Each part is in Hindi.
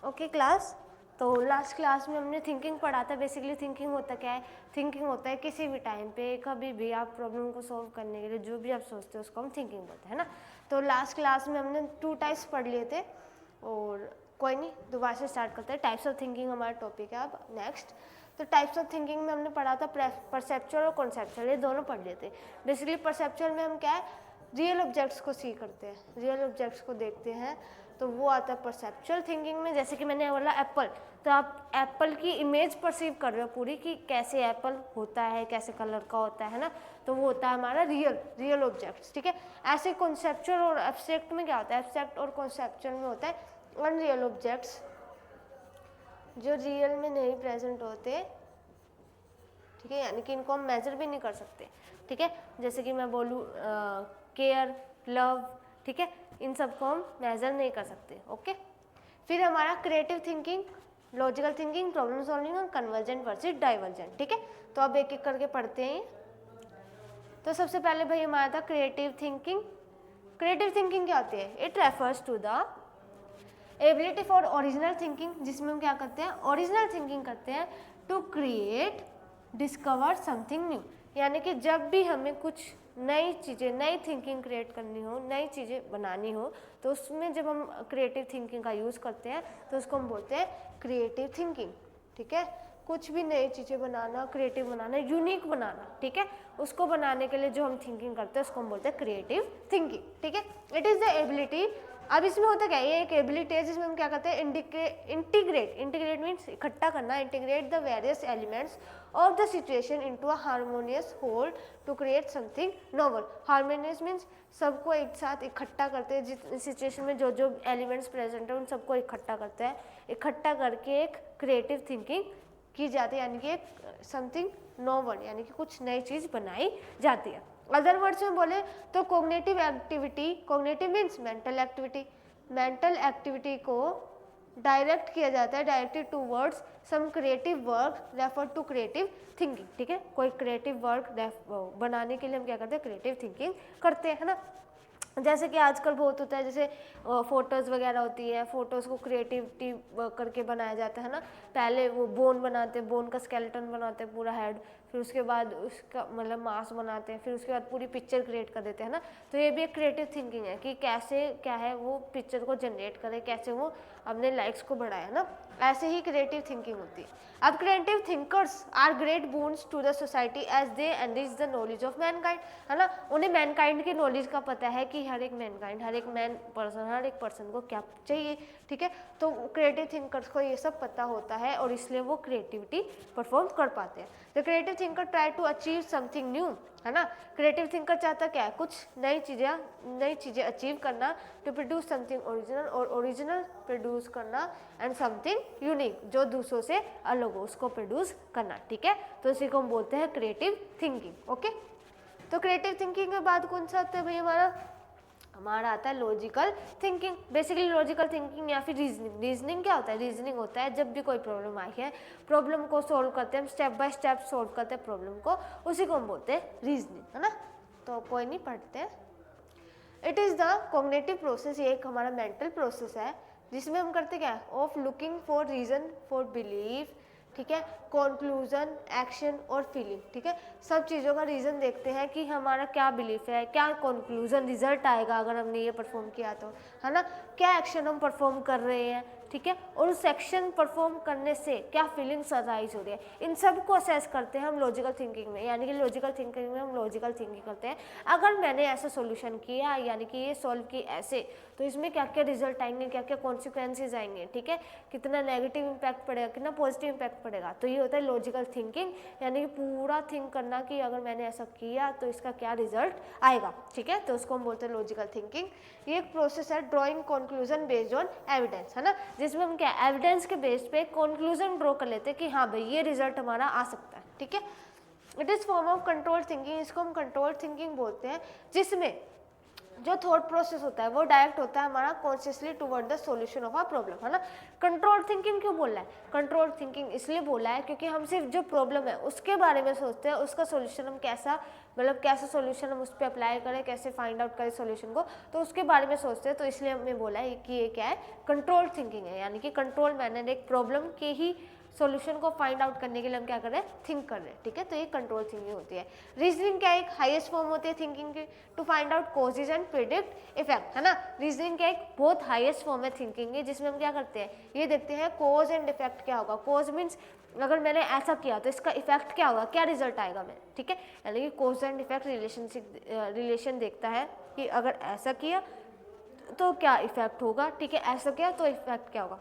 ओके क्लास, तो लास्ट क्लास में हमने थिंकिंग पढ़ा था। बेसिकली थिंकिंग होता क्या है? थिंकिंग होता है किसी भी टाइम पे, कभी भी आप प्रॉब्लम को सॉल्व करने के लिए जो भी आप सोचते हो उसको हम थिंकिंग बोलते हैं ना। तो लास्ट क्लास में हमने 2 टाइप्स पढ़ लिए थे, और कोई नहीं, दोबारा से स्टार्ट करते हैं। टाइप्स ऑफ थिंकिंग हमारा टॉपिक है अब नेक्स्ट। तो टाइप्स ऑफ थिंकिंग में हमने पढ़ा था परसेप्चुअल और कॉन्सेप्चुअल, ये दोनों पढ़ लिए थे। बेसिकली परसेप्चुअल में हम क्या है, रियल ऑब्जेक्ट्स को सी करते हैं, रियल ऑब्जेक्ट्स को देखते हैं, तो वो आता है परसेप्चुअल थिंकिंग में। जैसे कि मैंने बोला एप्पल, तो आप एप्पल की इमेज परसीव कर रहे हो पूरी, कि कैसे एप्पल होता है, कैसे कलर का होता है ना, तो वो होता है हमारा रियल ऑब्जेक्ट्स, ठीक है। ऐसे कॉन्सेप्चुअल और एब्स्ट्रैक्ट में क्या होता है? एब्स्ट्रैक्ट और कॉन्सेप्चुअल में होता है अनरियल ऑब्जेक्ट्स, जो रियल में नहीं प्रेजेंट होते, ठीक है, यानी कि इनको हम मेजर भी नहीं कर सकते, ठीक है। जैसे कि मैं बोलूँ केयर, लव, ठीक है, इन सबको हम मेजर नहीं कर सकते, ओके। फिर हमारा creative thinking, logical thinking, problem solving और कन्वर्जेंट वर्सेस डाइवर्जेंट, ठीक है। तो अब एक एक करके पढ़ते हैं। तो सबसे पहले भाई हमारा था क्रिएटिव थिंकिंग। क्रिएटिव थिंकिंग क्या होती है? It refers to the ability for original thinking, जिसमें हम क्या करते हैं? ओरिजिनल थिंकिंग करते हैं to create, discover something new, यानी कि जब भी हमें कुछ नई चीज़ें, नई थिंकिंग क्रिएट करनी हो, नई चीज़ें बनानी हो, तो उसमें जब हम क्रिएटिव थिंकिंग का यूज़ करते हैं तो उसको हम बोलते हैं क्रिएटिव थिंकिंग, ठीक है। कुछ भी नई चीज़ें बनाना, क्रिएटिव बनाना, यूनिक बनाना, ठीक है, उसको बनाने के लिए जो हम थिंकिंग करते हैं उसको हम बोलते हैं क्रिएटिव थिंकिंग, ठीक है। इट इज़ द एबिलिटी, अब इसमें होता क्या है, ये एक एबिलिटी है जिसमें हम क्या करते हैं? इंटीग्रेट मीन्स इकट्ठा करना, integrate the various elements of the situation into a harmonious whole to create something novel. Harmonious means सबको एक साथ इकट्ठा करते हैं, जिस सिचुएशन में जो जो एलिमेंट्स प्रेजेंट है उन सबको इकट्ठा करते हैं, इकट्ठा करके एक क्रिएटिव थिंकिंग की जाती है, यानी कि एक समथिंग नोवेल, यानी कि कुछ नई चीज़ बनाई जाती है। अदर वर्ड्स में बोले तो cognitive activity, cognitive means mental activity, mental activity को डायरेक्ट किया जाता है, directed towards some creative work refer to creative thinking, ठीक है। कोई क्रिएटिव वर्क बनाने के लिए हम क्या करते हैं? क्रिएटिव थिंकिंग करते हैं, है ना। जैसे कि आजकल बहुत होता है, जैसे फ़ोटोज़ वगैरह होती है, फ़ोटोज़ को क्रिएटिविटी करके बनाया जाता है ना। पहले वो बोन बनाते हैं, बोन का स्केलेटन बनाते हैं पूरा हेड, फिर उसके बाद उसका मतलब मांस बनाते हैं, फिर उसके बाद पूरी पिक्चर क्रिएट कर देते हैं ना। तो ये भी एक क्रिएटिव थिंकिंग है कि कैसे क्या है वो पिक्चर को जनरेट करे, कैसे वो अपने लाइक्स को बढ़ाए, है ना। ऐसे ही क्रिएटिव थिंकिंग होती है। अब creative thinkers are great boons to the society as they enrich the knowledge of mankind, है ना। उन्हें मैनकाइंड की नॉलेज का पता है कि हर एक मैनकाइंड, हर एक हर एक पर्सन को क्या चाहिए, ठीक है। तो क्रिएटिव थिंकर्स को ये सब पता होता है और इसलिए वो क्रिएटिविटी परफॉर्म कर पाते हैं। The creative thinker try to achieve something new, है ना। क्रिएटिव थिंकर चाहता क्या है? कुछ नई चीज़ें अचीव करना, टू प्रोड्यूस समथिंग ओरिजिनल, और ओरिजिनल प्रोड्यूस करना, एंड समथिंग यूनिक, जो दूसरों से अलग हो उसको प्रोड्यूस करना, ठीक है। तो इसी को हम बोलते हैं क्रिएटिव थिंकिंग, ओके। तो क्रिएटिव थिंकिंग के बाद कौन सा आता है भाई? हमारा आता है logical thinking. Basically logical thinking या फिर रीजनिंग क्या होता है? रीजनिंग होता है जब भी कोई प्रॉब्लम आई है, प्रॉब्लम को सॉल्व करते हैं हम, स्टेप बाय स्टेप सॉल्व करते हैं प्रॉब्लम को, उसी को हम बोलते हैं रीजनिंग, है ना। तो कोई नहीं, पढ़ते हैं। It is the cognitive process, ये एक हमारा मेंटल प्रोसेस है जिसमें हम करते क्या है? Of looking for reason for belief, ठीक है, कंक्लूजन, एक्शन और फीलिंग, ठीक है। सब चीज़ों का रीज़न देखते हैं कि हमारा क्या बिलीफ है, क्या कंक्लूजन रिजल्ट आएगा अगर हमने ये परफॉर्म किया तो, है ना, क्या एक्शन हम परफॉर्म कर रहे हैं, ठीक है, और उस एक्शन परफॉर्म करने से क्या फीलिंग्स अराइज हो रही है, इन सब को असेस करते हैं हम लॉजिकल थिंकिंग में। यानी कि लॉजिकल थिंकिंग में हम लॉजिकल थिंकिंग करते हैं, अगर मैंने ऐसा सोल्यूशन किया, यानी कि ये सॉल्व की ऐसे, तो इसमें क्या क्या रिजल्ट आएंगे, क्या क्या कॉन्सिक्वेंसेज आएंगे, ठीक है, कितना नेगेटिव इंपैक्ट पड़ेगा, कितना पॉजिटिव इंपैक्ट पड़ेगा। तो ये होता है लॉजिकल थिंकिंग, यानी कि पूरा थिंक करना कि अगर मैंने ऐसा किया तो इसका क्या रिजल्ट आएगा, ठीक है। तो उसको हम बोलते हैं लॉजिकल थिंकिंग। ये एक प्रोसेस है drawing conclusion based on evidence, है ना, जिसमें हम क्या एविडेंस के बेस पे कंक्लूजन ड्रॉ कर लेते हैं कि हाँ भाई ये रिजल्ट हमारा आ सकता है, ठीक है। It is form of control thinking, इसको हम कंट्रोल थिंकिंग बोलते हैं, जिसमें जो थॉट प्रोसेस होता है वो डायरेक्ट होता है हमारा consciously toward the solution of a problem, है ना। कंट्रोल थिंकिंग क्यों बोला है? कंट्रोल थिंकिंग इसलिए बोला है क्योंकि हम सिर्फ जो प्रॉब्लम है उसके बारे में सोचते हैं, उसका सॉल्यूशन हम कैसा, मतलब कैसा सॉल्यूशन हम उस पर अप्लाई करें, कैसे फाइंड आउट करें सॉल्यूशन को, तो उसके बारे में सोचते हैं। तो इसलिए हमने बोला है कि ये क्या है, कंट्रोल थिंकिंग है, यानी कि कंट्रोल मैनर, एक प्रॉब्लम के ही सॉल्यूशन को फाइंड आउट करने के लिए हम क्या कर रहे हैं, थिंक कर रहे हैं, ठीक है। तो ये कंट्रोल थिंकिंग होती है। रीजनिंग क्या, एक हाईएस्ट फॉर्म होती है थिंकिंग की, to find out causes and predict effect, है ना। रीजनिंग क्या, एक बहुत हाईएस्ट फॉर्म है थिंकिंग की, जिसमें हम क्या करते हैं, ये देखते हैं कॉज एंड इफेक्ट क्या होगा। कॉज मीन्स अगर मैंने ऐसा किया तो इसका इफेक्ट क्या होगा, क्या रिजल्ट आएगा मैं, ठीक है। यानी कि कॉज एंड इफेक्ट रिलेशन देखता है कि अगर ऐसा किया तो क्या इफेक्ट होगा, ठीक है, ऐसा किया तो इफेक्ट क्या होगा।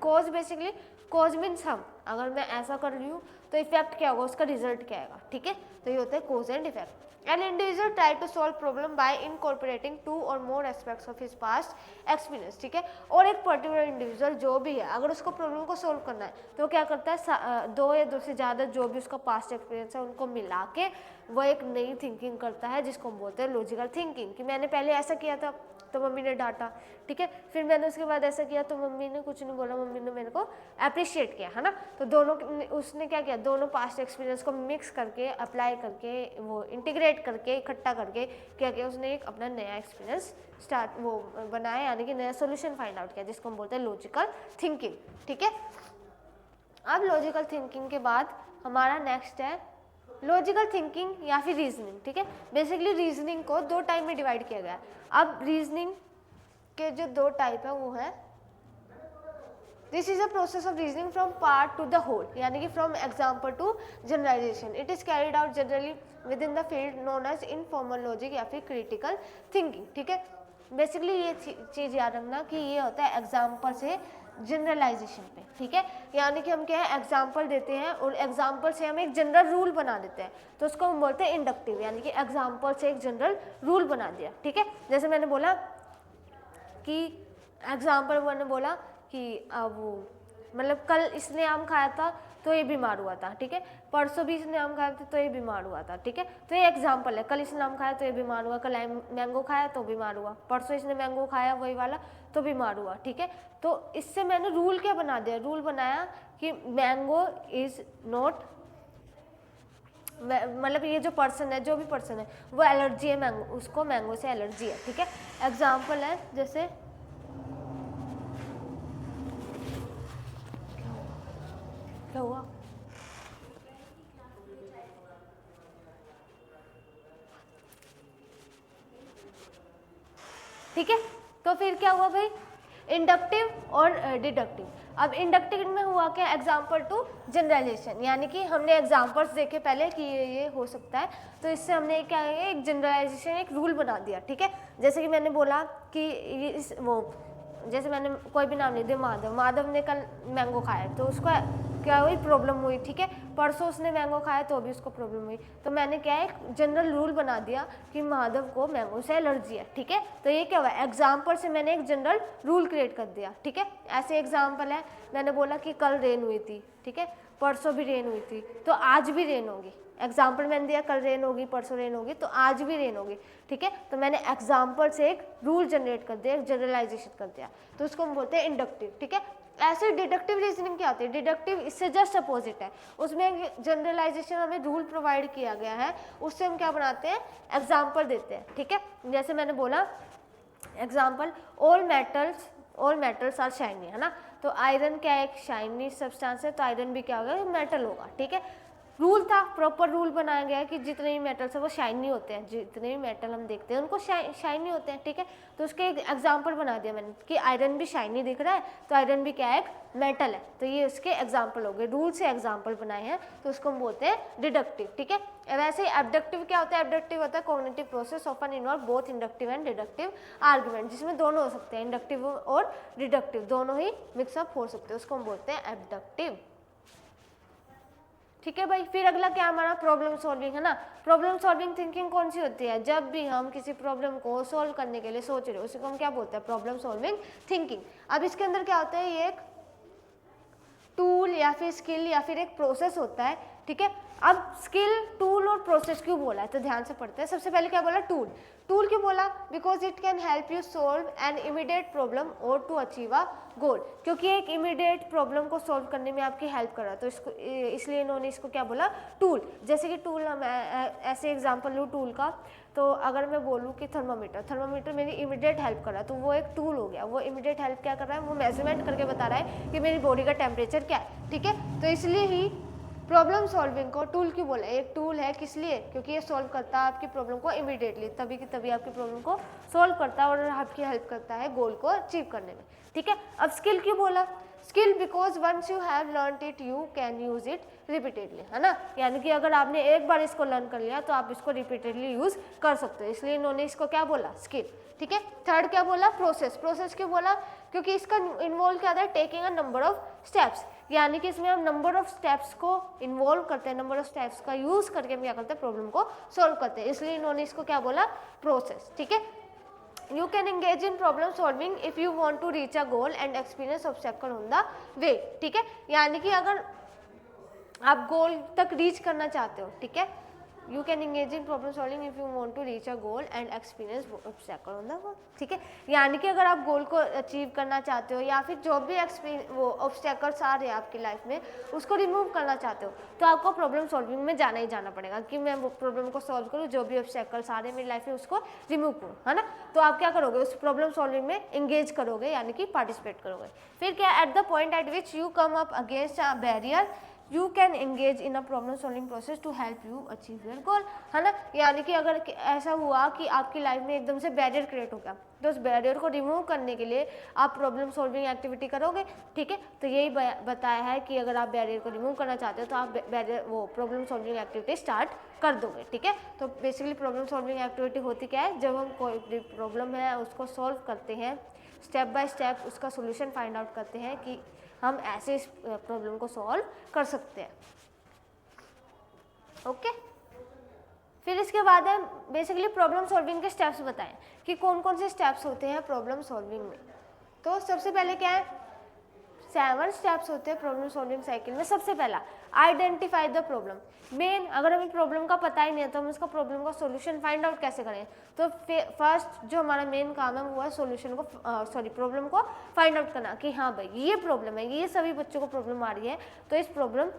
कॉज बेसिकली, कॉज मीन्स हम, अगर मैं ऐसा कर रही हूँ तो इफेक्ट क्या होगा, उसका रिजल्ट क्या आएगा, ठीक है। तो ये होता है cause and effect. An individual try to solve problem by incorporating 2 और more aspects of his past experience, ठीक है। और एक पर्टिकुलर इंडिविजुअल जो भी है, अगर उसको प्रॉब्लम को सॉल्व करना है तो क्या करता है, 2 या 2 से ज़्यादा जो भी उसका पास्ट एक्सपीरियंस है उनको मिला के वो एक नई थिंकिंग करता है, जिसको हम बोलते हैं लॉजिकल थिंकिंग। कि मैंने पहले ऐसा किया था तो मम्मी ने डांटा, ठीक है, फिर मैंने उसके बाद ऐसा किया तो मम्मी ने कुछ नहीं बोला, मम्मी ने मेरे को अप्रिशिएट किया, है ना। तो दोनों, उसने क्या किया, दोनों पास्ट एक्सपीरियंस को मिक्स करके, अप्लाई करके, वो इंटीग्रेट करके, इकट्ठा करके क्या किया, उसने एक अपना नया एक्सपीरियंस स्टार्ट वो बनाया, यानी कि नया सोल्यूशन फाइंड आउट किया, जिसको हम बोलते हैं लॉजिकल थिंकिंग, ठीक है। अब लॉजिकल थिंकिंग के बाद हमारा नेक्स्ट है लॉजिकल थिंकिंग या फिर रीजनिंग, ठीक है। बेसिकली रीजनिंग को 2 टाइप में डिवाइड किया गया है। अब रीजनिंग के जो 2 टाइप है वो है, this is a process of reasoning from part to the whole, यानी कि from example to generalisation. It is carried out generally within the field known as informal logic या फिर क्रिटिकल थिंकिंग, ठीक है। बेसिकली ये चीज़ याद रखना कि ये होता है एग्जाम्पल से जनरलाइजेशन पे, ठीक है। यानी कि हम क्या है, एग्जाम्पल देते हैं और एग्जाम्पल से हम एक जनरल रूल बना देते हैं, तो उसको हम बोलते हैं इंडक्टिव, यानी कि एग्जाम्पल से एक जनरल रूल बना दिया, ठीक है। जैसे मैंने बोला कि एग्जाम्पल मैंने बोला कि वो मतलब कल इसने आम खाया था तो ये बीमार हुआ था, ठीक है। परसों भी इसने आम खाया था तो ये बीमार हुआ था, ठीक है। तो ये एग्जाम्पल है, कल इसने आम खाया तो ये बीमार हुआ, कल मैंगो खाया तो बीमार हुआ, परसों इसने मैंगो खाया वही वाला तो बीमार हुआ, ठीक है। तो इससे मैंने रूल क्या बना दिया, रूल बनाया कि मैंगो इज नॉट, मतलब ये जो पर्सन है, जो भी पर्सन है वो एलर्जी है मैंगो, उसको मैंगो से एलर्जी है, ठीक है। एग्जाम्पल है जैसे क्या हुआ, ठीक है। तो फिर क्या हुआ भाई, इंडक्टिव और डिडक्टिव। अब इंडक्टिव में हुआ क्या, एग्जाम्पल टू जनरलाइजेशन, यानी कि हमने एग्जाम्पल्स देखे पहले कि ये हो सकता है, तो इससे हमने क्या है, एक जनरलाइजेशन, एक रूल बना दिया, ठीक है। जैसे कि मैंने बोला कि इस वो, जैसे मैंने कोई भी नाम ले दिया, माधव, माधव ने कल मैंगो खाया तो उसको क्या हुई, प्रॉब्लम हुई, ठीक है। परसों उसने मैंगो खाया तो भी उसको प्रॉब्लम हुई, तो मैंने क्या है, एक जनरल रूल बना दिया कि माधव को मैंगो से एलर्जी है, ठीक है। तो ये क्या हुआ, एग्जाम्पल से मैंने एक जनरल रूल क्रिएट कर दिया, ठीक है। ऐसे एग्जाम्पल है, मैंने बोला कि कल रेन हुई थी, ठीक है, परसों भी रेन हुई थी तो आज भी रेन होगी। एग्जाम्पल मैंने दिया, कल रेन होगी, परसों रेन होगी, तो आज भी रेन होगी, ठीक है। तो मैंने एग्जाम्पल से एक रूल जनरेट कर दिया, एक जनरलाइजेशन कर दिया, तो उसको हम बोलते हैं इंडक्टिव, ठीक है। ऐसे डिडक्टिव रीजनिंग क्या होती है, डिडक्टिव इससे जस्ट अपोजिट है, उसमें जनरलाइजेशन हमें रूल प्रोवाइड किया गया है, उससे हम क्या बनाते हैं, एग्जाम्पल देते हैं, ठीक है। जैसे मैंने बोला example, all metals are shiny, है ना। तो आयरन क्या है, एक शाइनी सब्सटेंस है, तो आयरन भी क्या होगा, मेटल होगा, ठीक है। रूल था, प्रॉपर रूल बनाया गया है कि जितने भी मेटल्स है वो शाइनी होते हैं, जितने भी मेटल हम देखते हैं उनको शाइनी होते हैं, ठीक है। तो उसके एक एग्जाम्पल बना दिया मैंने कि आयरन भी शाइनी दिख रहा है तो आयरन भी क्या है, एक मेटल है, तो ये उसके एग्जाम्पल हो गए, रूल से एग्जाम्पल बनाए हैं, तो उसको हम बोलते हैं डिडक्टिव, ठीक है। वैसे एब्डक्टिव क्या होता है, एब्डक्टिव होता है cognitive process often involve both inductive and deductive argument, जिसमें दोनों हो सकते हैं, इंडक्टिव और डिडक्टिव दोनों ही मिक्सअप हो सकते हैं, उसको हम बोलते हैं एब्डक्टिव, ठीक है भाई। फिर अगला क्या हमारा, प्रॉब्लम सॉल्विंग, है ना। प्रॉब्लम सॉल्विंग थिंकिंग कौन सी होती है, जब भी हम किसी प्रॉब्लम को सॉल्व करने के लिए सोच रहे हो उसी को हम क्या बोलते हैं, प्रॉब्लम सॉल्विंग थिंकिंग। अब इसके अंदर क्या होता है, ये एक टूल या फिर स्किल या फिर एक प्रोसेस होता है, ठीक है। अब स्किल, टूल और प्रोसेस क्यों बोला है, तो ध्यान से पढ़ते हैं। सबसे पहले क्या बोला, टूल। टूल क्यों बोला? Because it can help you solve an immediate problem और टू अचीव अ गोल, क्योंकि एक इमीडिएट प्रॉब्लम को सॉल्व करने में आपकी हेल्प कर रहा है, तो इसको इसलिए इन्होंने इसको क्या बोला? टूल। जैसे कि टूल, हम ऐसे एग्जांपल लूँ टूल का, तो अगर मैं बोलूँ कि थर्मामीटर मेरी इमीडिएट हेल्प कर रहा है, तो वो एक टूल हो गया। वो इमीडिएट हेल्प क्या कर रहा है? वो मेजरमेंट करके बता रहा है कि मेरी बॉडी का टेम्परेचर क्या है, ठीक है। तो इसलिए ही प्रॉब्लम सॉल्विंग को टूल क्यों बोला? एक टूल है, किस लिए? क्योंकि ये सॉल्व करता है आपकी प्रॉब्लम को इमीडिएटली, तभी की तभी आपकी प्रॉब्लम को सॉल्व करता है और आपकी हेल्प करता है गोल को अचीव करने में, ठीक है। अब स्किल क्यों बोला? Skill because once you have learned it you can use it repeatedly, है ना। यानी कि अगर आपने एक बार इसको लर्न कर लिया तो आप इसको रिपीटेडली यूज कर सकते हो, इसलिए इन्होंने इसको क्या बोला? स्किल, ठीक है। थर्ड क्या बोला? प्रोसेस। प्रोसेस क्यों बोला? क्योंकि इसका इन्वॉल्व क्या था? Taking a number of steps, यानी कि इसमें हम नंबर ऑफ स्टेप्स को इन्वॉल्व करते हैं, नंबर ऑफ स्टेप्स का यूज करके हम क्या करते हैं? प्रॉब्लम को सॉल्व करते हैं, इसलिए इन्होंने इसको क्या बोला? प्रोसेस, ठीक है। You can engage in problem solving if you want to reach a goal and experience obstacle on the way, ठीक है। यानी कि अगर आप गोल तक रीच करना चाहते हो, ठीक है, you can engage in problem solving if you want to reach a goal and experience obstacle on the way, ठीक है। यानी कि अगर आप गोल को अचीव करना चाहते हो या फिर जो भी वो ऑब्स्टेकल्स आ रहे हैं आपकी लाइफ में उसको रिमूव करना चाहते हो, तो आपको प्रॉब्लम सॉल्विंग में जाना ही जाना पड़ेगा कि मैं वो प्रॉब्लम को सॉल्व करूँ, जो भी ऑब्स्टेकल्स आ रहे हैं मेरी लाइफ में उसको रिमूव करूँ, है ना। तो आप क्या करोगे? उस प्रॉब्लम सॉल्विंग में एंगेज करोगे, यानी कि पार्टिसिपेट करोगे। फिर क्या? At the point at which you come up against a barrier you can engage in a problem solving process to help you achieve your goal, है ना। यानी कि अगर ऐसा हुआ कि आपकी लाइफ में एकदम से बैरियर क्रिएट हो गया, तो उस बैरियर को रिमूव करने के लिए आप प्रॉब्लम सॉल्विंग एक्टिविटी करोगे, ठीक है। तो यही बताया है कि अगर आप बैरियर को रिमूव करना चाहते हो तो आप बैरियर वो प्रॉब्लम सॉल्विंग एक्टिविटी स्टार्ट कर दोगे, ठीक है। तो बेसिकली प्रॉब्लम सॉल्विंग एक्टिविटी होती क्या है? जब हम कोई भी प्रॉब्लम है उसको सॉल्व करते हैं, स्टेप बाय स्टेप उसका सोल्यूशन फाइंड आउट करते हैं कि हम ऐसे इस प्रॉब्लम को सॉल्व कर सकते हैं, ओके। फिर इसके बाद है बेसिकली प्रॉब्लम सॉल्विंग के स्टेप्स बताएं कि कौन कौन से स्टेप्स होते हैं प्रॉब्लम सॉल्विंग में। तो सबसे पहले क्या है? 7 स्टेप्स होते हैं प्रॉब्लम सॉल्विंग साइकिल में। सबसे पहला आइडेंटिफाई द प्रॉब्लम। मेन, अगर हमें प्रॉब्लम का पता ही नहीं है तो हम उसका प्रॉब्लम का सॉल्यूशन फाइंड आउट कैसे करें? तो फर्स्ट जो हमारा मेन काम है वो है सॉल्यूशन को प्रॉब्लम को फाइंड आउट करना कि हाँ भाई ये प्रॉब्लम है, ये सभी बच्चों को प्रॉब्लम आ रही है, तो इस प्रॉब्लम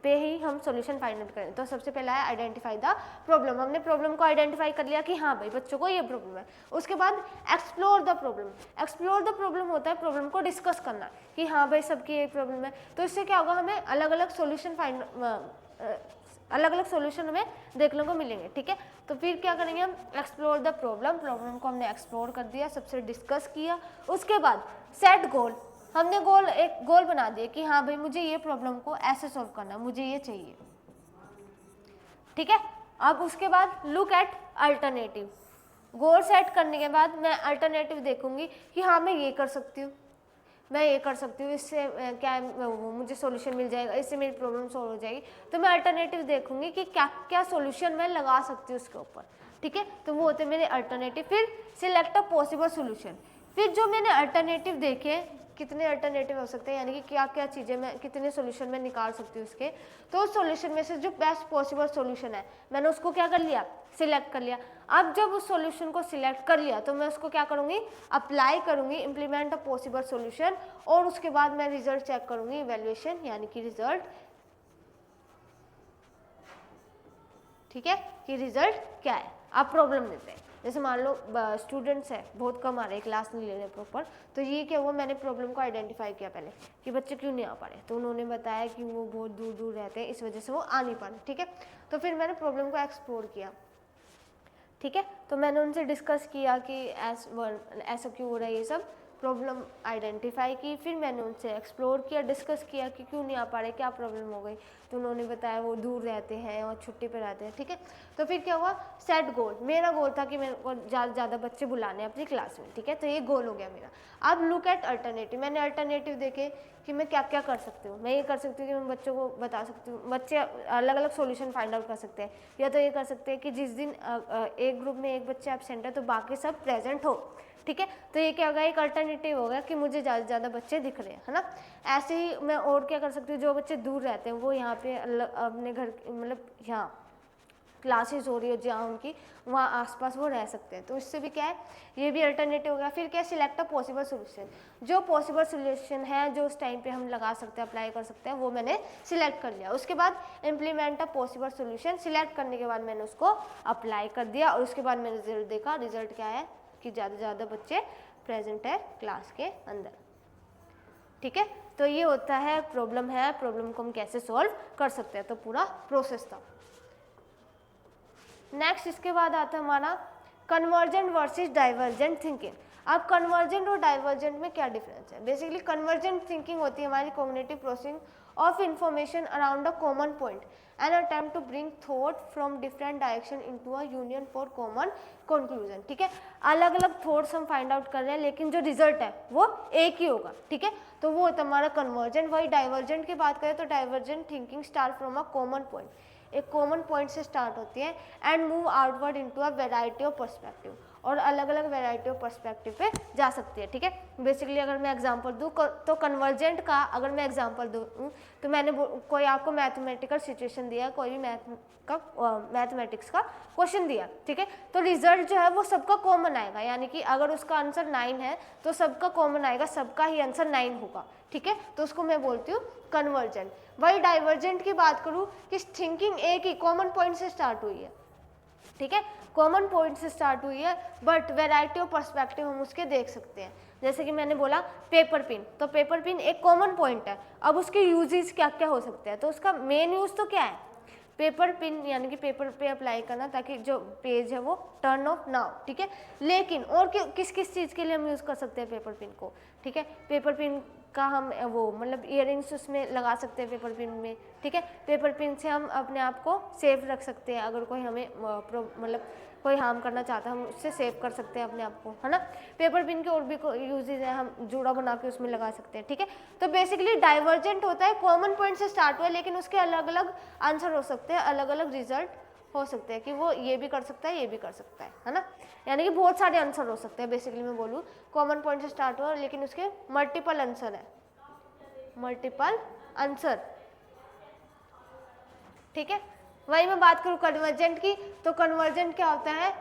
पे ही हम सॉल्यूशन फाइंड आउट करें। तो सबसे पहला है आइडेंटिफाई द प्रॉब्लम। हमने प्रॉब्लम को आइडेंटिफाई कर लिया कि हाँ भाई बच्चों को ये प्रॉब्लम है। उसके बाद explore the problem. Explore the problem होता है प्रॉब्लम को डिस्कस करना कि हाँ भाई सबकी ये प्रॉब्लम है, तो इससे क्या होगा? हमें अलग अलग सॉल्यूशन हमें देखने को मिलेंगे, ठीक है। तो फिर क्या करेंगे हम? Explore the problem. प्रॉब्लम को हमने एक्सप्लोर कर दिया, सबसे डिस्कस किया। उसके बाद सेट गोल। हमने एक गोल बना दिया कि हाँ भाई मुझे ये प्रॉब्लम को ऐसे सॉल्व करना है, मुझे ये चाहिए, ठीक है। अब उसके बाद look at alternative. Goal set करने के बाद मैं अल्टरनेटिव देखूंगी कि हाँ मैं ये कर सकती हूँ, मैं ये कर सकती हूँ, इससे क्या मुझे सॉल्यूशन मिल जाएगा, इससे मेरी प्रॉब्लम सॉल्व हो जाएगी। तो मैं अल्टरनेटिव देखूंगी कि क्या क्या सॉल्यूशन मैं लगा सकती हूँ उसके ऊपर, ठीक है। तो वो होते हैं मेरे अल्टरनेटिव। फिर सिलेक्ट अ पॉसिबल सॉल्यूशन। फिर जो मैंने अल्टरनेटिव देखे, कितने अल्टरनेटिव हो सकते हैं, यानी कि क्या क्या चीज़ें मैं, कितने सॉल्यूशन मैं निकाल सकती हूँ उसके, तो उस सॉल्यूशन में से जो बेस्ट पॉसिबल सॉल्यूशन है मैंने उसको क्या कर लिया? सिलेक्ट कर लिया। अब जब उस सॉल्यूशन को सिलेक्ट कर लिया तो मैं उसको क्या करूँगी? अप्लाई करूँगी, इम्प्लीमेंट अ पॉसिबल सॉल्यूशन, और उसके बाद मैं रिजल्ट चेक करूँगी, इवैल्यूएशन, यानी कि रिजल्ट, ठीक है, कि रिजल्ट क्या है। आप प्रॉब्लम देते हैं, जैसे मान लो स्टूडेंट्स है बहुत कम आ रहे हैं, क्लास नहीं ले रहे प्रॉपर, तो ये क्या हुआ? मैंने प्रॉब्लम को आइडेंटिफाई किया पहले कि बच्चे क्यों नहीं आ पा रहे, तो उन्होंने बताया कि वो बहुत दूर दूर रहते हैं, इस वजह से वो आ नहीं पा रहे, ठीक है। तो फिर मैंने प्रॉब्लम को एक्सप्लोर किया, ठीक है। तो मैंने उनसे डिस्कस किया कि ऐसा क्यों हो रहा है, ये सब प्रॉब्लम आइडेंटिफाई की। फिर मैंने उनसे एक्सप्लोर किया, डिस्कस किया कि क्यों नहीं आ पा रहे, क्या प्रॉब्लम हो गई, तो उन्होंने बताया वो दूर रहते हैं और छुट्टी पे रहते हैं, ठीक है। तो फिर क्या हुआ? Set goal. मेरा गोल था कि मेरे को ज़्यादा से ज़्यादा बच्चे बुलाने अपनी क्लास में, ठीक है, तो ये गोल हो गया मेरा। अब लुक एट अल्टरनेटिव। मैंने अल्टरनेटिव देखे कि मैं क्या क्या कर सकती हूँ। मैं ये कर सकती हूँ कि मैं बच्चों को बता सकती हूँ, बच्चे अलग अलग सॉल्यूशन फाइंड आउट कर सकते हैं, या तो ये कर सकते हैं कि जिस दिन एक ग्रुप में एक बच्चा एब्सेंट है तो बाकी सब प्रेजेंट हो, ठीक है। तो ये क्या होगा? एक अल्टरनेटिव होगा कि मुझे ज़्यादा से ज़्यादा बच्चे दिख रहे हैं, है ना। ऐसे ही मैं और क्या कर सकती हूँ? जो बच्चे दूर रहते हैं वो यहाँ पे अपने घर, मतलब यहाँ क्लासेस हो रही हो जहाँ उनकी, वहाँ आसपास वो रह सकते हैं। तो इससे भी क्या है, ये भी अल्टरनेटिव हो गया। फिर क्या है, सिलेक्ट अ पॉसिबल सोल्यूशन, जो पॉसिबल सोल्यूशन है जो उस टाइम पे हम लगा सकते हैं, अप्लाई कर सकते हैं, वो मैंने सिलेक्ट कर लिया। उसके बाद implement a possible solution, select करने के बाद मैंने उसको अप्लाई कर दिया और उसके बाद मैंने रिजल्ट देखा। रिजल्ट क्या है कि ज़्यादा से ज़्यादा बच्चे प्रेजेंट है क्लास के अंदर। ठीक है, तो ये होता है प्रॉब्लम है, प्रॉब्लम को हम कैसे सॉल्व कर सकते हैं, तो पूरा प्रोसेस था। नेक्स्ट इसके बाद आता है हमारा कन्वर्जेंट वर्सेस डाइवर्जेंट थिंकिंग। अब कन्वर्जेंट और डाइवर्जेंट में क्या डिफरेंस है? बेसिकली कन्वर्जेंट थिंकिंग होती है हमारी cognitive processing of information around a common point and attempt to bring thought from different direction into a union for common conclusion. ठीक है, अलग अलग थॉट्स हम फाइंड आउट कर रहे हैं लेकिन जो रिजल्ट है वो एक ही होगा। ठीक है, तो वो होता है हमारा कन्वर्जेंट। वही डाइवर्जेंट की बात करें तो divergent thinking start from a common point, एक कॉमन पॉइंट से स्टार्ट होती है and move outward into a variety of perspective, और अलग अलग वैरायटी ऑफ पर्सपेक्टिव पे जा सकती है। ठीक है, बेसिकली अगर मैं एग्जांपल दूँ तो कन्वर्जेंट का अगर मैं एग्जांपल दूँ तो मैंने कोई आपको मैथमेटिकल सिचुएशन दिया, कोई भी मैथमेटिक्स का क्वेश्चन दिया। ठीक है, तो रिजल्ट जो है वो सबका कॉमन आएगा, यानी कि अगर उसका आंसर 9 है तो सबका कॉमन आएगा, सबका ही आंसर 9 होगा। ठीक है, तो उसको मैं बोलती हूँ कन्वर्जेंट। वही डाइवर्जेंट की बात करूँ कि थिंकिंग एक ही कॉमन पॉइंट से स्टार्ट हुई है। ठीक है, कॉमन पॉइंट से स्टार्ट हुई है बट वैरायटी ऑफ पर्सपेक्टिव हम उसके देख सकते हैं। जैसे कि मैंने बोला पेपर पिन, तो पेपर पिन एक कॉमन पॉइंट है। अब उसके यूजेस क्या क्या हो सकते हैं, तो उसका मेन यूज तो क्या है, पेपर पिन यानी कि पेपर पे अप्लाई करना ताकि जो पेज है वो टर्न ऑफ ना हो। ठीक है, लेकिन और किस किस चीज़ के लिए हम यूज़ कर सकते हैं पेपर पिन को? ठीक है, पेपर पिन का हम वो मतलब इयररिंग्स उसमें लगा सकते हैं पेपर पिन में। ठीक है, पेपर पिन से हम अपने आप को सेफ रख सकते हैं, अगर कोई हमें मतलब कोई हार्म करना चाहता है हम उससे सेव कर सकते हैं अपने आप को, है ना। पेपर पिन के और भी यूजेज है, हम जूड़ा बना के उसमें लगा सकते हैं। ठीक है, तो बेसिकली डाइवर्जेंट होता है कॉमन पॉइंट से स्टार्ट हुआ है लेकिन उसके अलग अलग आंसर हो सकते हैं, अलग अलग रिजल्ट हो सकते हैं कि वो ये भी कर सकता है ये भी कर सकता है ना, यानी कि बहुत सारे आंसर हो सकते हैं। बेसिकली मैं बोलूँ कॉमन पॉइंट से स्टार्ट हुआ लेकिन उसके मल्टीपल आंसर है, मल्टीपल आंसर। ठीक है, वही मैं बात करूँ कन्वर्जेंट की, तो कन्वर्जेंट क्या होता है,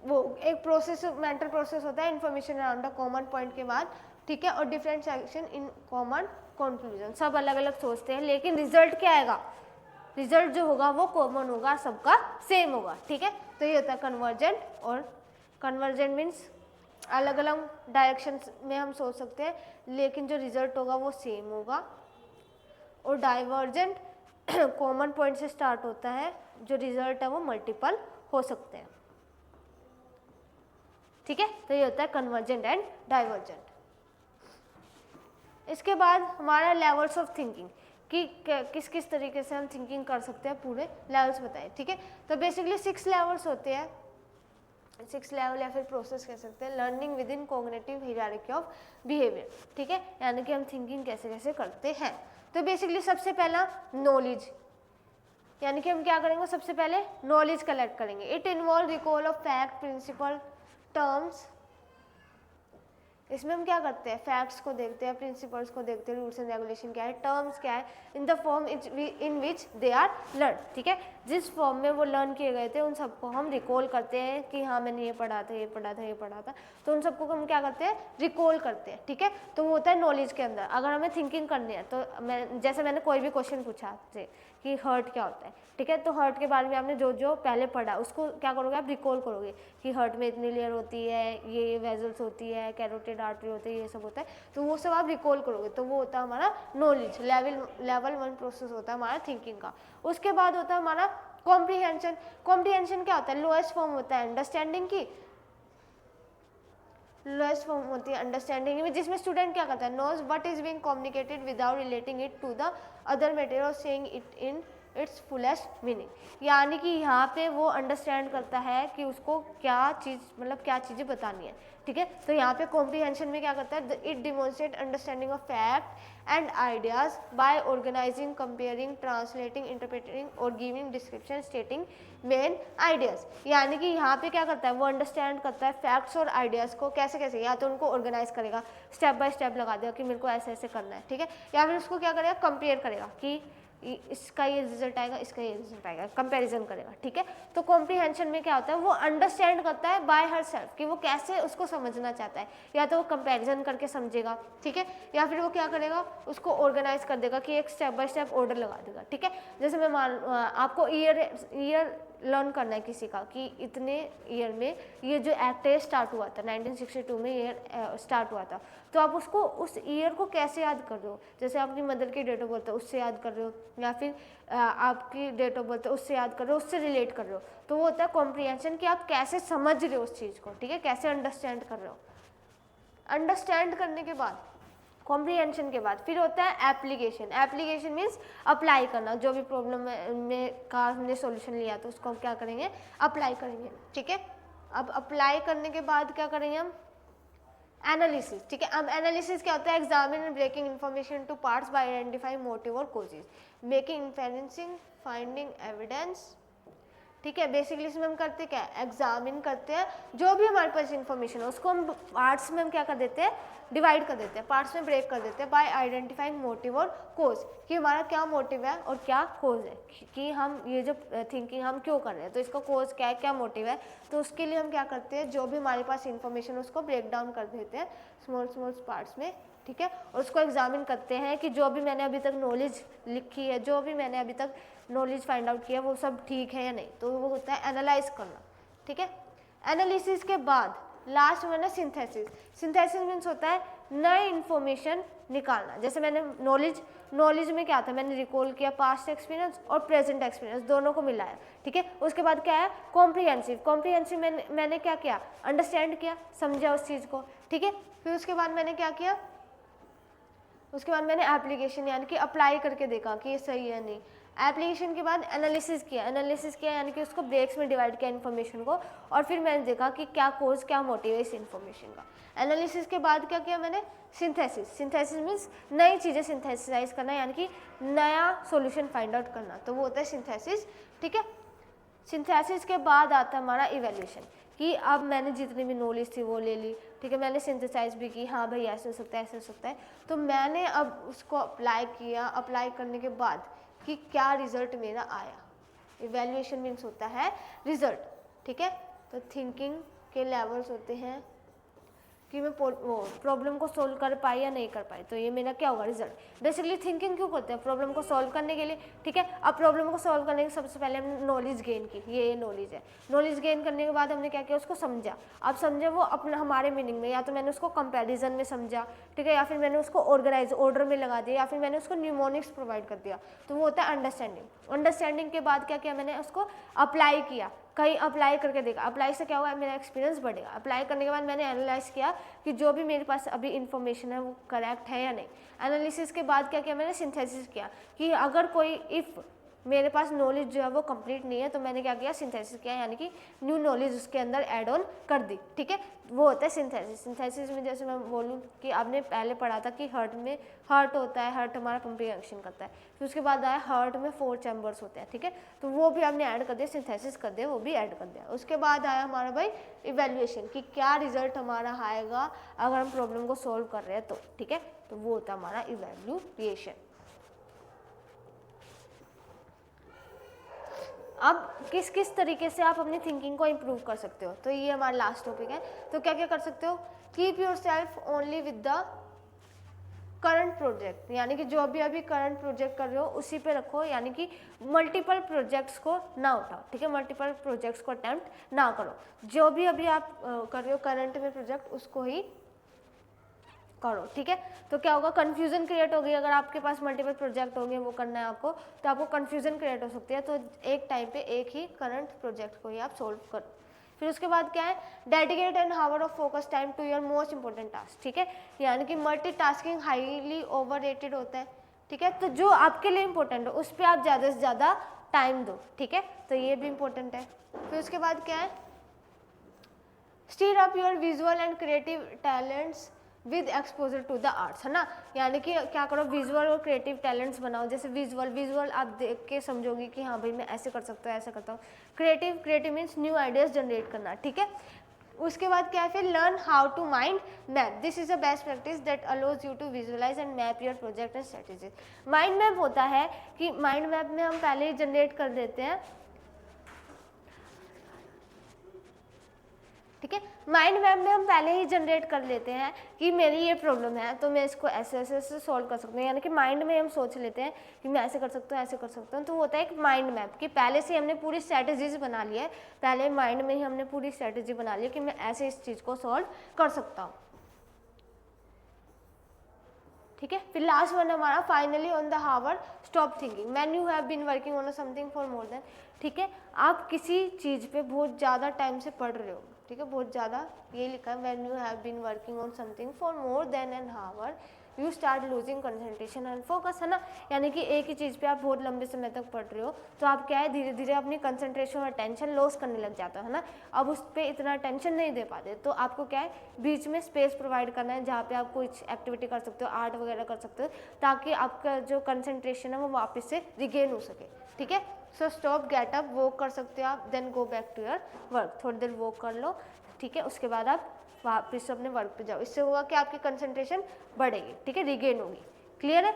वो एक प्रोसेस, मेंटल प्रोसेस होता है information around a common point के बाद। ठीक है, और different section in common conclusion, सब अलग अलग सोचते हैं लेकिन रिजल्ट क्या आएगा, रिजल्ट जो होगा वो कॉमन होगा, सबका सेम होगा। ठीक है, तो ये होता है कन्वर्जेंट। और कन्वर्जेंट मीन्स अलग अलग डायरेक्शन में हम सोच सकते हैं लेकिन जो रिजल्ट होगा वो सेम होगा। और डाइवर्जेंट कॉमन पॉइंट से स्टार्ट होता है, जो रिजल्ट है वो मल्टीपल हो सकते हैं। ठीक है, तो ये होता है कन्वर्जेंट एंड डाइवर्जेंट। इसके बाद हमारा लेवल्स ऑफ थिंकिंग कि किस किस तरीके से हम थिंकिंग कर सकते हैं, पूरे लेवल्स बताए। ठीक है, तो बेसिकली 6 लेवल्स होते हैं, 6 लेवल या फिर प्रोसेस कह सकते हैं। Learning with in cognitive hierarchy of behaviour. ठीक है, यानी कि हम थिंकिंग कैसे कैसे करते हैं। तो बेसिकली सबसे पहला नॉलेज, यानी कि हम क्या करेंगे, सबसे पहले नॉलेज कलेक्ट करेंगे। It involve recall of fact, principle, terms. इसमें हम क्या करते हैं, फैक्ट्स को देखते हैं, प्रिंसिपल्स को देखते हैं, रूल्स एंड रेगुलेशन क्या है, टर्म्स क्या है, in the form in which they are learn. ठीक है, जिस फॉर्म में वो लर्न किए गए थे उन सबको हम रिकॉल करते हैं कि हाँ मैंने ये पढ़ा था ये पढ़ा था ये पढ़ा था, तो उन सबको हम क्या करते हैं, रिकॉल करते हैं। ठीक है, तो वो होता है नॉलेज के अंदर। अगर हमें थिंकिंग करनी है तो जैसे मैंने कोई भी क्वेश्चन पूछा आपसे कि हर्ट क्या होता है, ठीक है, तो हर्ट के बारे में आपने जो जो पहले पढ़ा उसको क्या करोगे, आप रिकॉल करोगे कि हर्ट में इतनी लेयर होती है, ये वेजल्स होती है, कैरोटिड आर्टरी होती है, ये सब होता है, तो वो सब आप रिकॉल करोगे। तो वो होता है हमारा नॉलेज, लेवल 1 प्रोसेस होता है हमारा थिंकिंग का। उसके बाद होता है हमारा कॉम्प्रीहेंशन। कॉम्प्रीहेंशन क्या होता है, लोएस्ट फॉर्म होता है अंडरस्टैंडिंग की, लोएस्ट फॉर्म होती है अंडरस्टैंडिंग में, जिसमें स्टूडेंट क्या करता है, knows what is being communicated without relating it to the other material और seeing it in its fullest meaning. यानी कि यहाँ पे वो अंडरस्टैंड करता है कि उसको क्या चीज़ मतलब क्या चीज़ें बतानी है। ठीक है, तो यहाँ पे कॉम्प्रीहेंशन में क्या करता है, it demonstrate understanding of fact and ideas by organising, comparing, translating, interpreting और giving description stating main ideas. यानी कि यहाँ पे क्या करता है, वो अंडरस्टैंड करता है फैक्ट्स और आइडियाज़ को कैसे कैसे, या तो उनको ऑर्गेनाइज करेगा, स्टेप बाय स्टेप लगा देगा कि मेरे को ऐसे ऐसे करना है। ठीक है, या फिर उसको क्या करेगा, कंपेयर करेगा कि इसका ये रिजल्ट आएगा, इसका ये रिजल्ट आएगा, कंपैरिजन करेगा, ठीक है। तो कॉम्प्रीहेंशन में क्या होता है, वो अंडरस्टैंड करता है बाय हर सेल्फ कि वो कैसे उसको समझना चाहता है, या तो वो कंपैरिजन करके समझेगा, ठीक है, या फिर वो क्या करेगा, उसको ऑर्गेनाइज कर देगा कि एक स्टेप बाय स्टेप ऑर्डर लगा देगा, ठीक है। जैसे मैं आपको ईयर लर्न करना है किसी का कि इतने ईयर में ये जो एक्ट है स्टार्ट हुआ था, 1962 में ईयर स्टार्ट हुआ था, तो आप उसको उस ईयर को कैसे याद कर रहे हो, जैसे आपकी मदर की डेट ऑफ बर्थ है उससे याद कर रहे हो, या फिर आपकी डेट ऑफ बर्थ है उससे याद कर रहे हो, उससे रिलेट कर रहे हो, तो वो होता है कॉम्प्रीहेंशन कि आप कैसे समझ रहे हो उस चीज़ को, ठीक है, कैसे अंडरस्टैंड कर रहे हो। अंडरस्टैंड करने के बाद, कॉम्प्रीहेंशन के बाद फिर होता है एप्लीकेशन। एप्लीकेशन मीन्स अप्लाई करना, जो भी प्रॉब्लम में का हमने सॉल्यूशन लिया तो उसको हम क्या करेंगे, अप्लाई करेंगे, ठीक है। अब अप्लाई करने के बाद क्या करेंगे हम, एनालिसिस, ठीक है। अब एनालिसिस क्या होता है, examine and breaking information to parts by identifying motive और causes, making inferencing, finding evidence, ठीक है। बेसिकली इसमें हम करते क्या है, एग्जामिन करते हैं जो भी हमारे पास इन्फॉर्मेशन है उसको हम पार्ट्स में हम क्या कर देते हैं, डिवाइड कर देते हैं, पार्ट्स में ब्रेक कर देते हैं बाय आइडेंटिफाइंग मोटिव और कोज, कि हमारा क्या मोटिव है और क्या कोज है, कि हम ये जो थिंकिंग हम क्यों कर रहे हैं, तो इसका कोज क्या है, क्या मोटिव है, तो उसके लिए हम क्या करते हैं, जो भी हमारे पास इन्फॉर्मेशन उसको ब्रेक डाउन कर देते हैं स्मॉल स्मॉल पार्ट्स में, ठीक है, और उसको एग्जामिन करते हैं कि जो भी मैंने अभी तक नॉलेज लिखी है, जो भी मैंने अभी तक नॉलेज फाइंड आउट किया वो सब ठीक है या नहीं, तो वो होता है एनालाइज करना, ठीक है। एनालिसिस के बाद लास्ट में ना सिंथेसिस। सिंथेसिस मीन्स होता है नए इन्फॉर्मेशन निकालना, जैसे मैंने नॉलेज में क्या था, मैंने रिकॉल किया पास्ट एक्सपीरियंस और प्रेजेंट एक्सपीरियंस दोनों को मिलाया, ठीक है। उसके बाद क्या है कॉम्प्रीहेंसिव मैंने क्या किया, अंडरस्टैंड किया, समझा उस चीज़ को, ठीक है। फिर उसके बाद मैंने क्या किया, उसके बाद मैंने एप्लीकेशन यानी कि अप्लाई करके देखा कि ये सही है नहीं। एप्लीकेशन के बाद एनालिसिस किया यानी कि उसको ब्रेक्स में डिवाइड किया इन्फॉर्मेशन को, और फिर मैंने देखा कि क्या कोज क्या मोटिव है इस इन्फॉर्मेशन का। एनालिसिस के बाद क्या किया मैंने, सिंथेसिस मीन्स नई चीज़ें सिंथेसाइज करना यानी कि नया सॉल्यूशन फाइंड आउट करना, तो वो होता है सिंथेसिस, ठीक है। सिंथेसिस के बाद आता है हमारा इवैल्यूएशन, कि अब मैंने जितनी भी नॉलेज थी वो ले ली, ठीक है, मैंने सिंथेसाइज भी की, हाँ भाई ऐसे हो सकता है ऐसे हो सकता है, तो मैंने अब उसको अप्लाई किया, अप्लाई करने के बाद कि क्या रिजल्ट मेरा आया। इवैल्यूएशन मीन्स होता है रिजल्ट, ठीक है। तो थिंकिंग के लेवल्स होते हैं कि मैं प्रॉब्लम को सोल्व कर पाई या नहीं कर पाई, तो ये मेरा क्या होगा, रिजल्ट। बेसिकली थिंकिंग क्यों करते हैं, प्रॉब्लम को सॉल्व करने के लिए, ठीक है। अब प्रॉब्लम को सॉल्व करने के सबसे पहले हमने नॉलेज गेन की, ये नॉलेज है, नॉलेज गेन करने के बाद हमने क्या किया, उसको समझा। अब समझे वो अपना हमारे मीनिंग में, या तो मैंने उसको कंपैरिजन में समझा, ठीक है, या फिर मैंने उसको ऑर्गेनाइज ऑर्डर में लगा दिया, या फिर मैंने उसको न्यूमोनिक्स प्रोवाइड कर दिया, तो वो होता है अंडरस्टैंडिंग। अंडरस्टैंडिंग के बाद क्या किया मैंने, उसको अप्लाई किया, कहीं अप्लाई करके देखा, अप्लाई से क्या हुआ, मेरा एक्सपीरियंस बढ़ेगा। अप्लाई करने के बाद मैंने एनालाइज किया कि जो भी मेरे पास अभी इन्फॉर्मेशन है वो करेक्ट है या नहीं। एनालिसिस के बाद क्या किया मैंने, सिंथेसिस किया कि अगर कोई इफ़ मेरे पास नॉलेज जो है वो कंप्लीट नहीं है, तो मैंने क्या किया, सिंथेसिस किया, यानी कि न्यू नॉलेज उसके अंदर ऐड ऑन कर दी, ठीक है, वो होता है सिंथेसिस। सिंथेसिस में जैसे मैं बोलूँ कि आपने पहले पढ़ा था कि हार्ट होता है, हार्ट हमारा कंप्रीहेंशन करता है, फिर उसके बाद आया हार्ट में 4 चैम्बर्स होते हैं, ठीक है, तो वो भी आपने ऐड कर दिया, सिंथेसिस कर दिया, वो भी ऐड कर दिया। उसके बाद आया हमारा भाई इवैल्यूएशन, कि क्या रिजल्ट हमारा आएगा अगर हम प्रॉब्लम को सॉल्व कर रहे हैं तो, ठीक है, तो वो होता है हमारा इवैल्यूएशन। अब किस किस तरीके से आप अपनी थिंकिंग को इम्प्रूव कर सकते हो, तो ये हमारा लास्ट टॉपिक है। तो क्या क्या कर सकते हो, keep your self only with the current project, यानी कि जो भी अभी करंट प्रोजेक्ट कर रहे हो उसी पे रखो, यानी कि मल्टीपल प्रोजेक्ट्स को ना उठाओ, ठीक है, मल्टीपल प्रोजेक्ट्स को अटेम्प्ट ना करो, जो भी अभी आप कर रहे हो करंट में प्रोजेक्ट उसको ही करो, ठीक है। तो क्या होगा, कन्फ्यूजन क्रिएट होगी, अगर आपके पास मल्टीपल प्रोजेक्ट होंगे वो करना है आपको, तो आपको कन्फ्यूजन क्रिएट हो सकती है, तो एक टाइम पे एक ही करंट प्रोजेक्ट को ही आप सोल्व करो। फिर उसके बाद क्या है, dedicate an hour of focus time to your most important task, ठीक है, यानी कि मल्टीटास्किंग हाईली ओवररेटेड होता है, ठीक है, तो जो आपके लिए इंपॉर्टेंट है उस पर आप ज़्यादा से ज़्यादा टाइम दो, ठीक है, तो ये भी इंपॉर्टेंट है। फिर उसके बाद क्या है, stir up your visual and creative talents with exposure to the arts, है ना, यानी कि क्या करो, विजुअल और क्रिएटिव टैलेंट्स बनाओ। जैसे विजुअल आप देख के समझोगे कि हाँ भाई मैं ऐसे कर सकता हूँ, ऐसे करता हूँ। Creative means new ideas generate करना, ठीक है। उसके बाद क्या है फिर learn how to mind map. This is a best practice that allows you to visualise and map your project and strategies. Mind map होता है कि माइंड मैप में हम पहले ही जनरेट कर देते हैं, ठीक है. माइंड मैप में हम पहले ही जनरेट कर लेते हैं कि मेरी ये प्रॉब्लम है तो मैं इसको ऐसे ऐसे ऐसे सॉल्व कर सकती हूँ, यानी कि माइंड में हम सोच लेते हैं कि मैं ऐसे कर सकता हूँ, ऐसे कर सकता हूँ. तो होता है एक माइंड मैप कि पहले से हमने पूरी स्ट्रैटेजीज बना ली है, पहले माइंड में ही हमने पूरी स्ट्रैटेजी बना ली है कि मैं ऐसे इस चीज़ को सॉल्व कर सकता हूँ, ठीक है. फिर लास्ट वन हमारा finally on the hour stop thinking when you have been working on something for more than, ठीक है. आप किसी चीज़ पे बहुत ज़्यादा टाइम से पढ़ रहे हो, ठीक है, बहुत ज़्यादा, ये लिखा है when you have been working on something for more than an hour you start losing concentration and focus, है ना. यानी कि एक ही चीज़ पे आप बहुत लंबे समय तक पढ़ रहे हो तो आप क्या है धीरे धीरे अपनी कंसंट्रेशन और टेंशन लॉस करने लग जाता है ना. अब उस पर इतना टेंशन नहीं दे पाते तो आपको क्या है बीच में स्पेस प्रोवाइड करना है जहाँ पे आप कुछ एक्टिविटी कर सकते हो, आर्ट वगैरह कर सकते हो, ताकि आपका जो कंसंट्रेशन है वो वापस से रिगेन हो सके, ठीक है. So stop, get up, walk कर सकते हो आप, then go back to your work. थोड़ी देर वॉक कर लो, ठीक है, उसके बाद आप वापस अपने वर्क पे जाओ. इससे होगा कि आपकी कंसंट्रेशन बढ़ेगी, ठीक है, रिगेन होगी. क्लियर है.